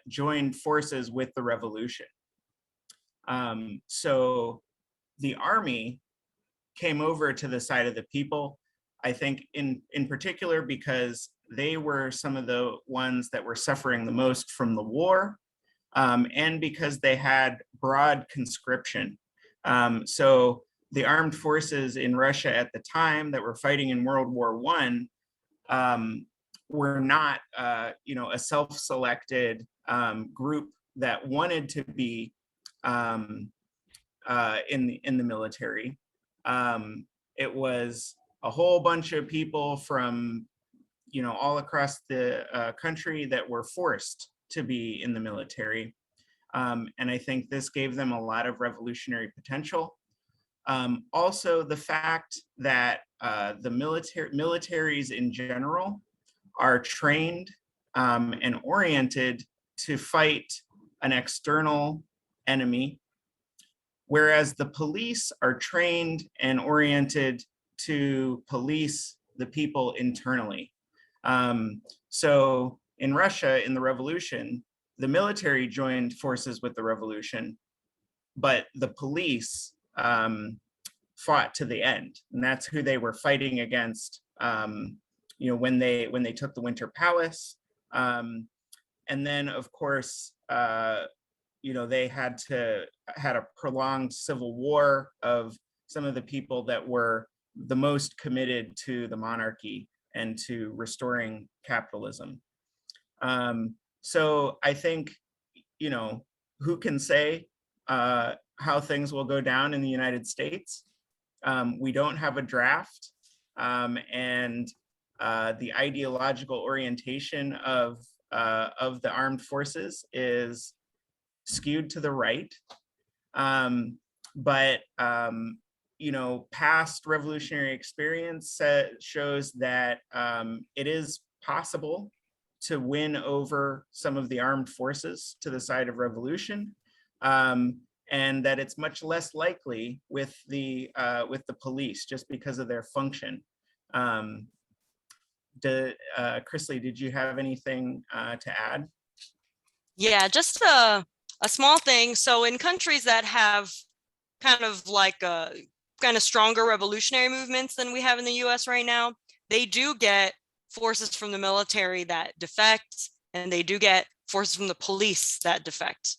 A: joined forces with the revolution. So the army came over to the side of the people, I think in particular because they were some of the ones that were suffering the most from the war, and because they had broad conscription. So the armed forces in Russia at the time that were fighting in World War I were not, a self-selected group that wanted to be in the military. It was a whole bunch of people from, all across the country that were forced to be in the military. And I think this gave them a lot of revolutionary potential. Also, the fact that the militaries in general are trained and oriented to fight an external enemy, whereas the police are trained and oriented to police the people internally. So in Russia, in the revolution, the military joined forces with the revolution, but the police fought to the end, and that's who they were fighting against. When they took the Winter Palace, and then of course, they had a prolonged civil war of some of the people that were the most committed to the monarchy and to restoring capitalism. So I think, who can say how things will go down in the United States? We don't have a draft, and the ideological orientation of the armed forces is skewed to the right. But past revolutionary experience shows that it is possible to win over some of the armed forces to the side of revolution, and that it's much less likely with the police just because of their function. Chrisley, did you have anything to add?
B: Yeah, just a small thing. So in countries that have kind of like kind of stronger revolutionary movements than we have in the US right now, they do get forces from the military that defect, and they do get forces from the police that defect.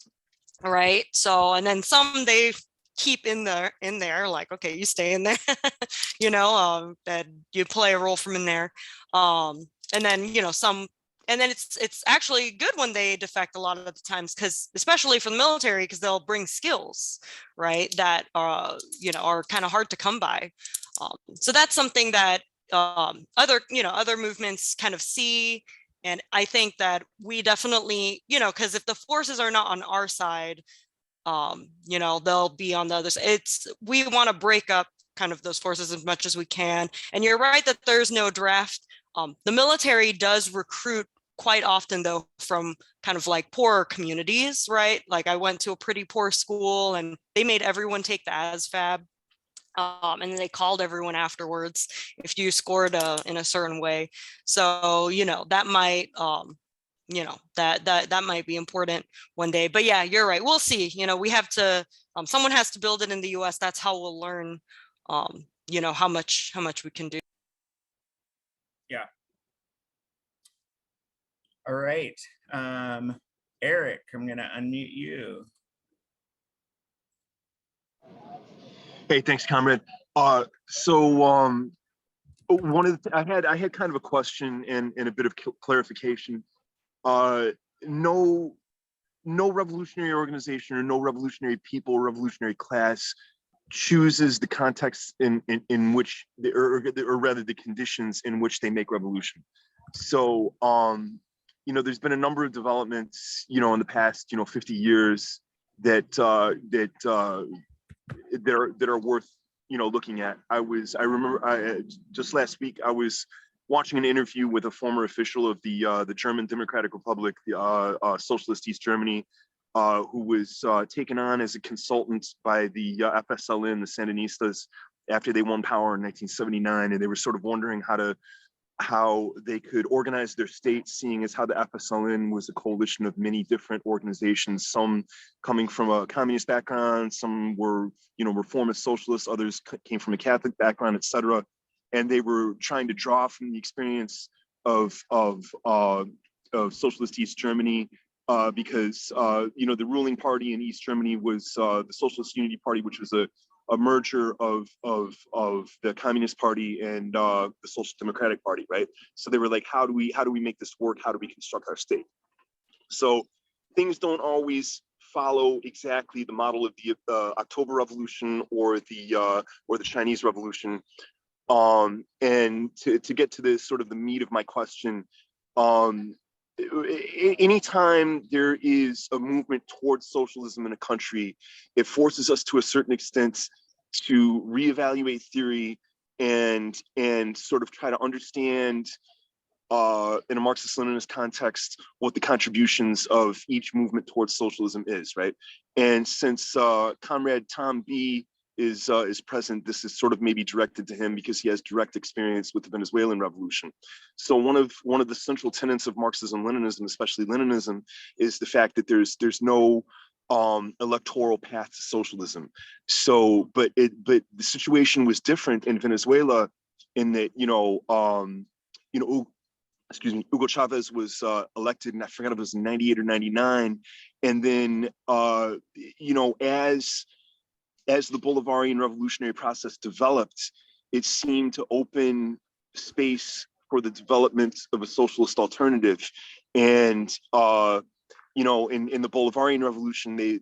B: Right. So, and then some they keep in there, like, okay, you stay in there, that you play a role from in there. And then, some, and then it's actually good when they defect a lot of the times, because especially for the military, because they'll bring skills, right, that are kind of hard to come by. So that's something that other movements kind of see. And I think that we definitely, because if the forces are not on our side, they'll be on the other side. We want to break up kind of those forces as much as we can. And you're right that there's no draft. The military does recruit quite often, though, from kind of like poorer communities, right? Like I went to a pretty poor school and they made everyone take the ASVAB. And then they called everyone afterwards if you scored in a certain way. So, that might, that might be important one day. But yeah, you're right. We'll see. We have to, someone has to build it in the US. That's how we'll learn, how much we can do.
A: Yeah. All right. Eric, I'm going to unmute you.
F: Hey, thanks, comrade. One of the, I had kind of a question and a bit of clarification. No revolutionary organization or no revolutionary people or revolutionary class chooses the context in which they, or rather the conditions in which they make revolution. So there's been a number of developments in the past 50 years that are worth looking at. I remember just last week I was watching an interview with a former official of the German Democratic Republic, the Socialist East Germany, who was taken on as a consultant by the FSLN, the Sandinistas, after they won power in 1979, and they were sort of wondering how they could organize their state, seeing as how the FSLN was a coalition of many different organizations, some coming from a communist background, some were, reformist socialists, others came from a Catholic background, etc. And they were trying to draw from the experience of Socialist East Germany, because the ruling party in East Germany was the Socialist Unity Party, which was a merger of the Communist Party and the Social Democratic Party, right? So they were like, how do we make this work? How do we construct our state? So things don't always follow exactly the model of the October Revolution or the Chinese Revolution. And to get to this sort of the meat of my question, anytime there is a movement towards socialism in a country, it forces us to a certain extent to reevaluate theory and sort of try to understand in a Marxist-Leninist context what the contributions of each movement towards socialism is, right? And since Comrade Tom B is present, this is sort of maybe directed to him because he has direct experience with the Venezuelan revolution. So one of the central tenets of Marxism, Leninism, especially Leninism, is the fact that there's no electoral path to socialism. So, but the situation was different in Venezuela in that Hugo Chavez was elected, and I forgot if it was 98 or 99, and then as the Bolivarian revolutionary process developed, it seemed to open space for the development of a socialist alternative. And in the Bolivarian revolution, they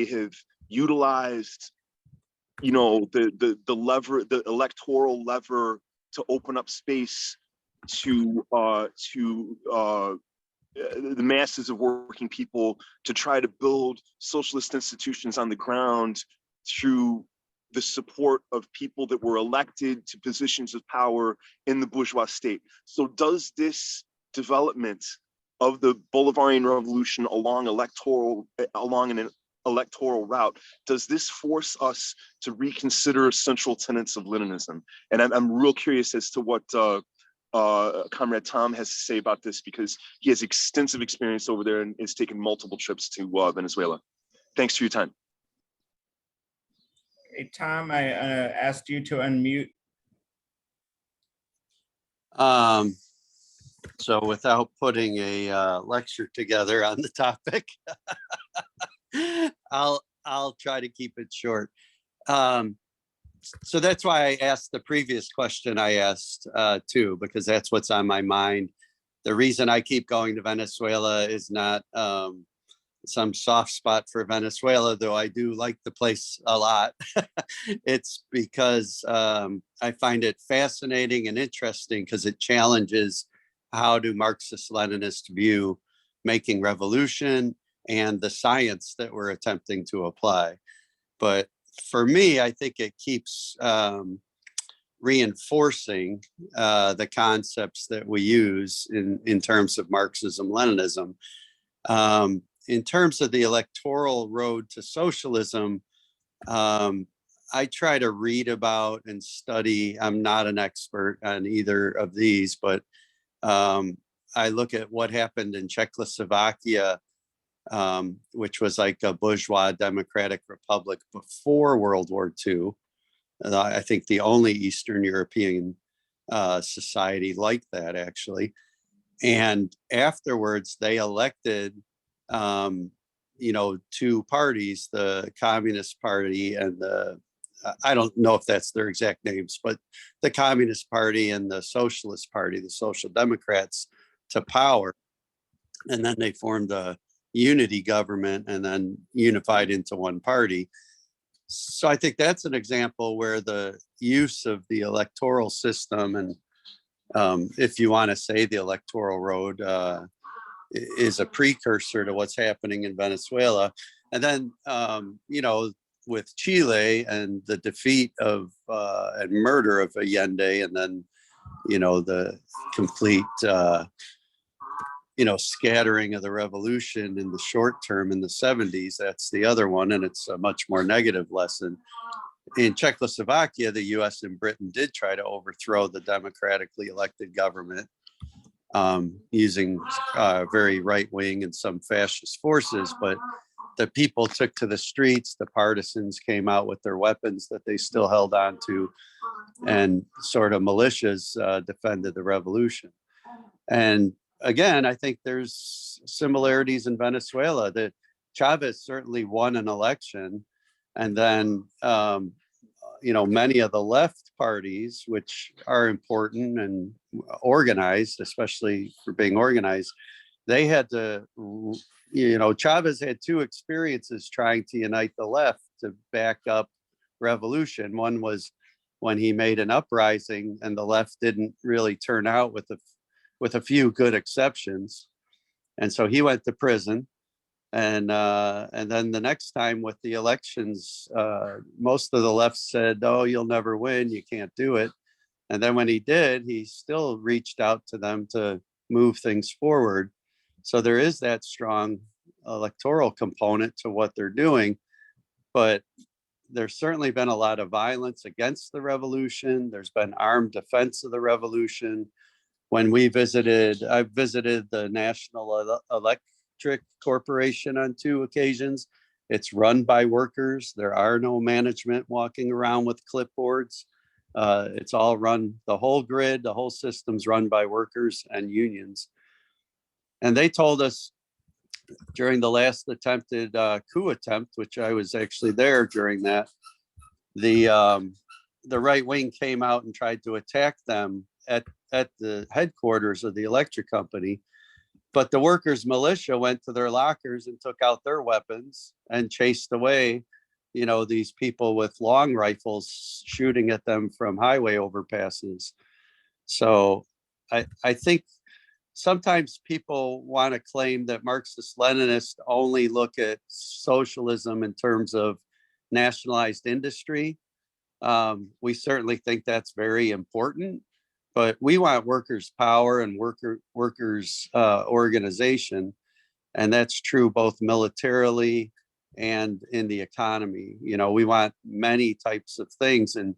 F: have utilized the electoral lever to open up space to the masses of working people to try to build socialist institutions on the ground through the support of people that were elected to positions of power in the bourgeois state. So does this development of the Bolivarian revolution along an electoral route, does this force us to reconsider central tenets of Leninism? And I'm real curious as to what Comrade Tom has to say about this, because he has extensive experience over there and has taken multiple trips to Venezuela. Thanks for your time.
A: Hey, Tom, I asked you to unmute.
G: So without putting a lecture together on the topic, I'll try to keep it short. So that's why I asked the previous question I asked too, because that's what's on my mind. The reason I keep going to Venezuela is not some soft spot for Venezuela, though I do like the place a lot. It's because I find it fascinating and interesting because it challenges how do Marxist-Leninists view making revolution and the science that we're attempting to apply. But for me, I think it keeps reinforcing the concepts that we use in terms of Marxism-Leninism. In terms of the electoral road to socialism, I try to read about and study. I'm not an expert on either of these, but I look at what happened in Czechoslovakia, which was like a bourgeois democratic republic before World War II. I think the only Eastern European society like that, actually. And afterwards, they elected, two parties, the Communist Party and I don't know if that's their exact names, but the Communist Party and the Socialist Party, the Social Democrats, to power. And then they formed a unity government and then unified into one party. So I think that's an example where the use of the electoral system and if you want to say the electoral road is a precursor to what's happening in Venezuela. And then, with Chile and the defeat of and murder of Allende, and then, the complete, scattering of the revolution in the short term in the 70s, that's the other one. And it's a much more negative lesson. In Czechoslovakia, the US and Britain did try to overthrow the democratically elected government using very right-wing and some fascist forces, but the people took to the streets, the partisans came out with their weapons that they still held on to, and sort of militias defended the revolution. And again, I think there's similarities in Venezuela that Chavez certainly won an election, and then many of the left parties, which are important and organized, especially for being organized, they had to, Chavez had two experiences trying to unite the left to back up revolution. One was when he made an uprising and the left didn't really turn out with a few good exceptions. And so he went to prison. And then the next time with the elections, most of the left said, "Oh, you'll never win. You can't do it." And then when he did, he still reached out to them to move things forward. So there is that strong electoral component to what they're doing. But there's certainly been a lot of violence against the revolution. There's been armed defense of the revolution. When I visited the National Electric Corporation on 2 occasions. It's run by workers. There are no management walking around with clipboards. It's all run, the whole grid, the whole system's run by workers and unions. And they told us during the last attempted coup attempt, which I was actually there during that, the right wing came out and tried to attack them at the headquarters of the electric company. But the workers' militia went to their lockers and took out their weapons and chased away, these people with long rifles shooting at them from highway overpasses. So I think sometimes people want to claim that Marxist-Leninists only look at socialism in terms of nationalized industry. We certainly think that's very important. But we want workers' power and workers' organization. And that's true both militarily and in the economy. We want many types of things. And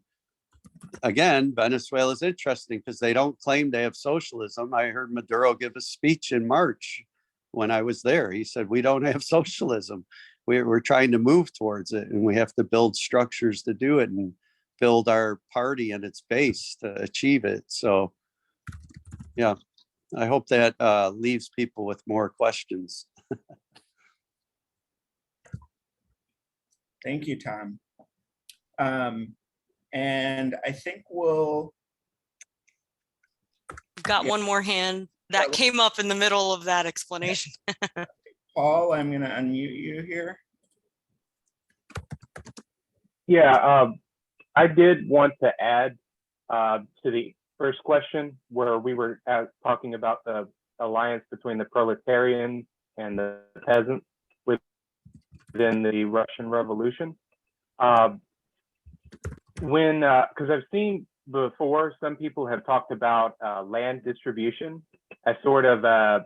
G: again, Venezuela is interesting because they don't claim they have socialism. I heard Maduro give a speech in March when I was there. He said, "We don't have socialism. We're trying to move towards it, and we have to build structures to do it and build our party and its base to achieve it." So, yeah, I hope that leaves people with more questions.
A: Thank you, Tom. And I think we'll...
B: We've got one more hand that came up in the middle of that explanation.
A: Paul, I'm going to unmute you here.
H: Yeah, I did want to add to the first question where we were talking about the alliance between the proletarians and the peasants within the Russian Revolution. Because I've seen before, some people have talked about land distribution as sort of a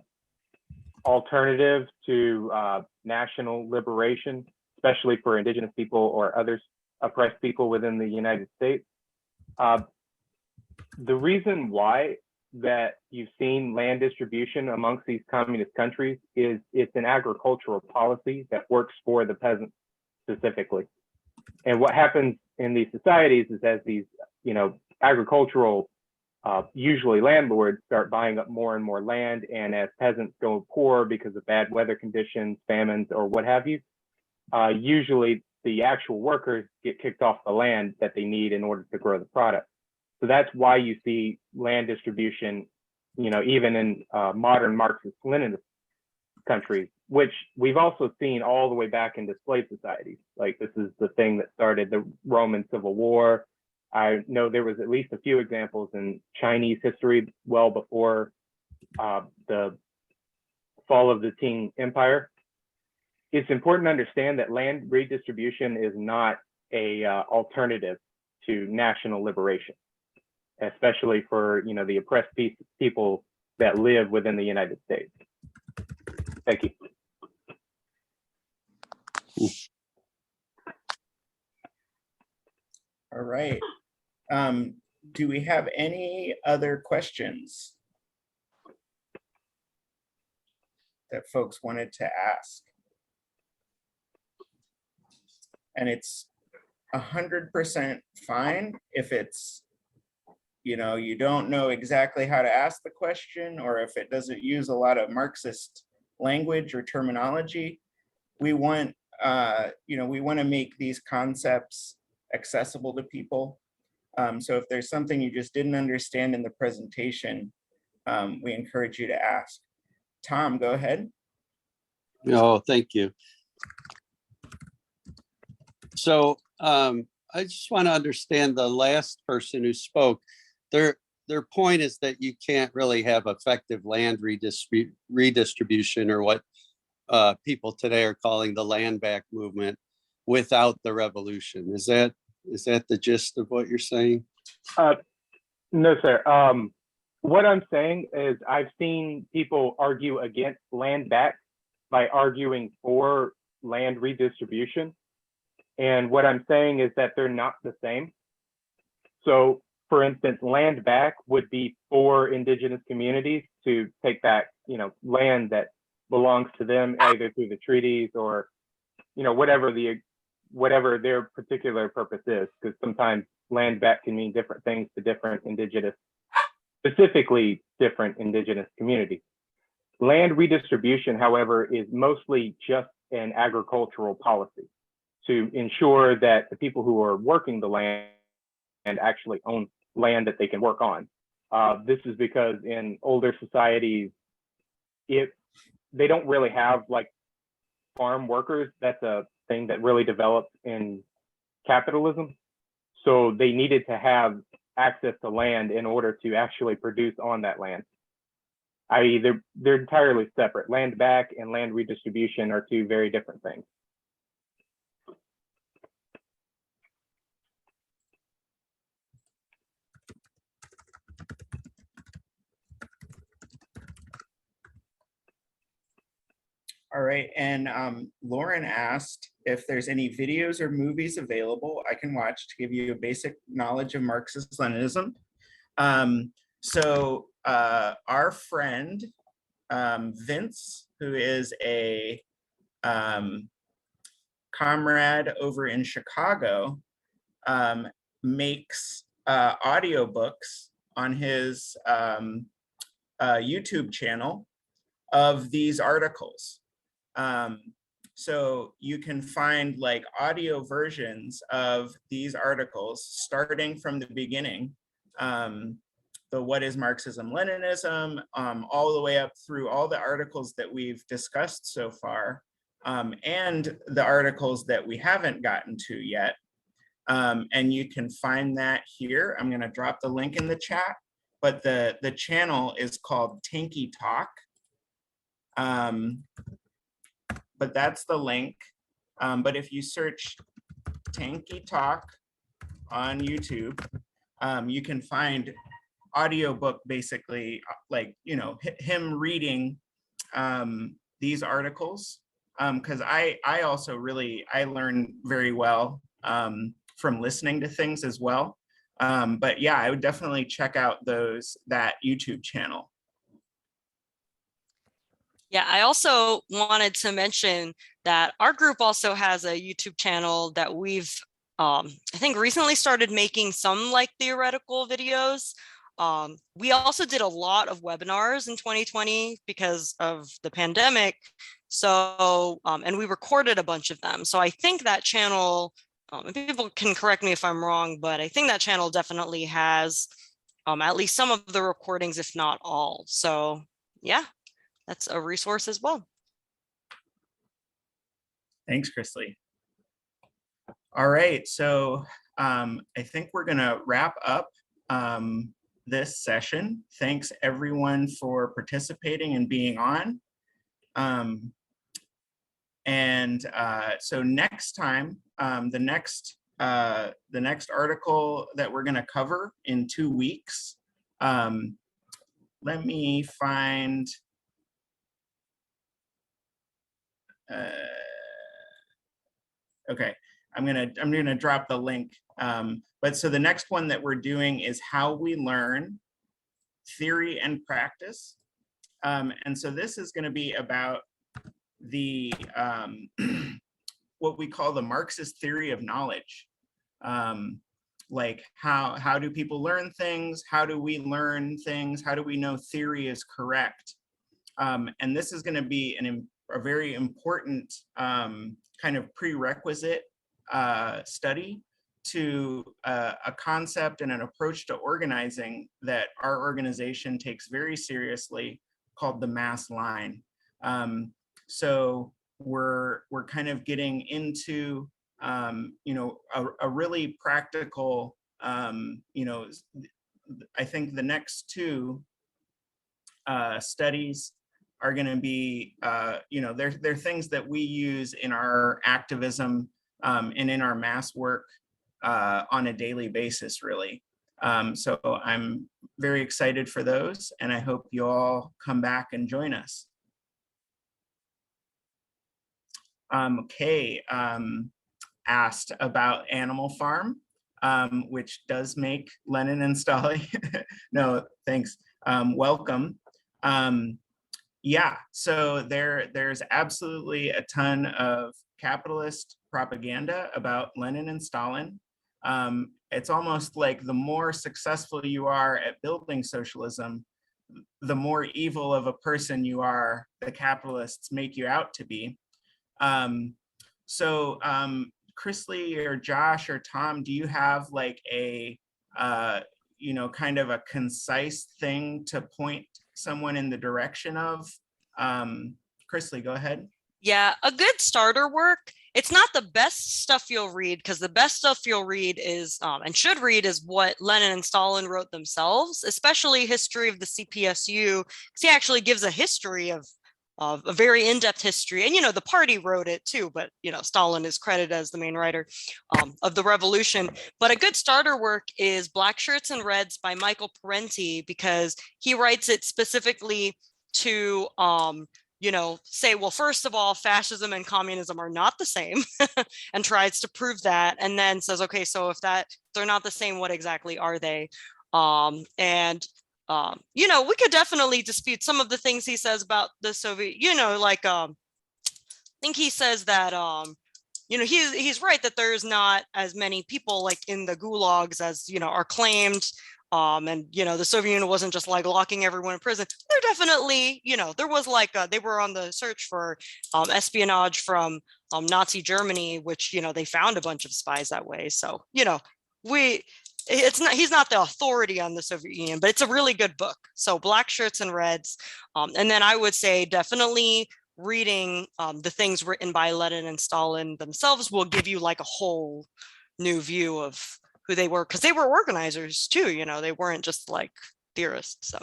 H: alternative to national liberation, especially for indigenous people or others oppressed people within the United States. The reason why that you've seen land distribution amongst these communist countries is it's an agricultural policy that works for the peasants specifically. And what happens in these societies is as these, agricultural usually landlords start buying up more and more land, and as peasants go poor because of bad weather conditions, famines, or what have you, usually the actual workers get kicked off the land that they need in order to grow the product. So that's why you see land distribution, even in modern Marxist-Leninist countries, which we've also seen all the way back into slave societies. Like, this is the thing that started the Roman Civil War. I know there was at least a few examples in Chinese history well before the fall of the Qing Empire. It's important to understand that land redistribution is not a alternative to national liberation, especially for the oppressed people that live within the United States. Thank you.
A: All right. Do we have any other questions that folks wanted to ask? And it's 100% fine if it's, you don't know exactly how to ask the question, or if it doesn't use a lot of Marxist language or terminology. We want, we want to make these concepts accessible to people. So if there's something you just didn't understand in the presentation, we encourage you to ask. Tom, go ahead.
G: Oh, thank you. So I just want to understand the last person who spoke. Their point is that you can't really have effective land redistribution, or what people today are calling the land back movement, without the revolution. Is that the gist of what you're saying?
H: No, sir. What I'm saying is I've seen people argue against land back by arguing for land redistribution. And what I'm saying is that they're not the same. So, for instance, land back would be for indigenous communities to take back, land that belongs to them, either through the treaties or, whatever their particular purpose is, because sometimes land back can mean different things to different specifically different indigenous communities. Land redistribution, however, is mostly just an agricultural policy to ensure that the people who are working the land actually own land that they can work on. This is because in older societies, they don't really have like farm workers. That's a thing that really developed in capitalism. So they needed to have access to land in order to actually produce on that land. I.e., they're entirely separate. Land back and land redistribution are two very different things.
A: All right, and Lauren asked if there's any videos or movies available I can watch to give you a basic knowledge of Marxist-Leninism. So our friend Vince, who is a comrade over in Chicago, makes audiobooks on his YouTube channel of these articles. So you can find like audio versions of these articles starting from the beginning, the what is Marxism, Leninism, all the way up through all the articles that we've discussed so far, and the articles that we haven't gotten to yet. And you can find that here. I'm going to drop the link in the chat, but the channel is called Tanky Talk. But that's the link. But if you search Tanky Talk on YouTube, you can find audiobook, basically, like, him reading these articles. Because I also I learn very well from listening to things as well. But yeah, I would definitely check out that YouTube channel.
B: Yeah, I also wanted to mention that our group also has a YouTube channel that we've, I think, recently started making some like theoretical videos. We also did a lot of webinars in 2020 because of the pandemic. So, and we recorded a bunch of them. So I think that channel, and people can correct me if I'm wrong, but I think that channel definitely has at least some of the recordings, if not all. So yeah, that's a resource as well.
A: Thanks, Chrisley. All right, so I think we're gonna wrap up this session. Thanks everyone for participating and being on. So next time, the next article that we're gonna cover in 2 weeks, let me find, okay, I'm gonna drop the link. But so the next one that we're doing is how we learn theory and practice. And so this is gonna be about the what we call the Marxist theory of knowledge. Like how do people learn things? How do we learn things? How do we know theory is correct? And this is gonna be a very important kind of prerequisite study to a concept and an approach to organizing that our organization takes very seriously, called the mass line. So we're kind of getting into you know, a really practical, you know, I think the next 2 studies are going to be, you know, they're things that we use in our activism and in our mass work on a daily basis, really. So I'm very excited for those, and I hope you all come back and join us. Okay, asked about Animal Farm, which does make Lenin and Stalin. No, thanks. Welcome. Yeah, so there's absolutely a ton of capitalist propaganda about Lenin and Stalin. It's almost like the more successful you are at building socialism, the more evil of a person you are, the capitalists make you out to be. So Chrisley or Josh or Tom, do you have like a, you know, kind of a concise thing to point someone in the direction of? Chrisley, go ahead.
B: Yeah, a good starter work. It's not the best stuff you'll read, because the best stuff you'll read is, and should read, is what Lenin and Stalin wrote themselves, especially history of the CPSU, because he actually gives a history of a very in-depth history. And, you know, the party wrote it too, but, you know, Stalin is credited as the main writer of the revolution. But a good starter work is Black Shirts and Reds by Michael Parente, because he writes it specifically to, you know, say, well, first of all, fascism and communism are not the same, and tries to prove that, and then says, okay, so if they're not the same, what exactly are they? You know, we could definitely dispute some of the things he says about the Soviet, you know, like, I think he says that, you know, he's right that there's not as many people like in the gulags as, you know, are claimed. And, you know, the Soviet Union wasn't just like locking everyone in prison. They're definitely, you know, there was like, they were on the search for espionage from Nazi Germany, which, you know, they found a bunch of spies that way. So, you know, he's not the authority on the Soviet Union, but it's a really good book. So Black Shirts and Reds. And then I would say definitely reading the things written by Lenin and Stalin themselves will give you like a whole new view of who they were, because they were organizers too, you know, they weren't just like theorists. So.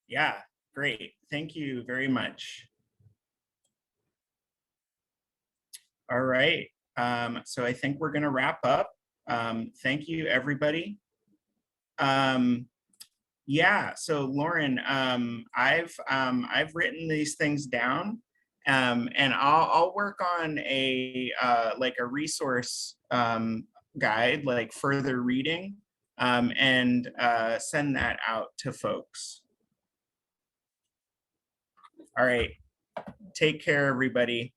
A: Yeah, great. Thank you very much. All right. So I think we're going to wrap up. Thank you, everybody. Yeah, so Lauren, I've written these things down, and I'll work on a like a resource guide, like further reading, and send that out to folks. All right. Take care, everybody.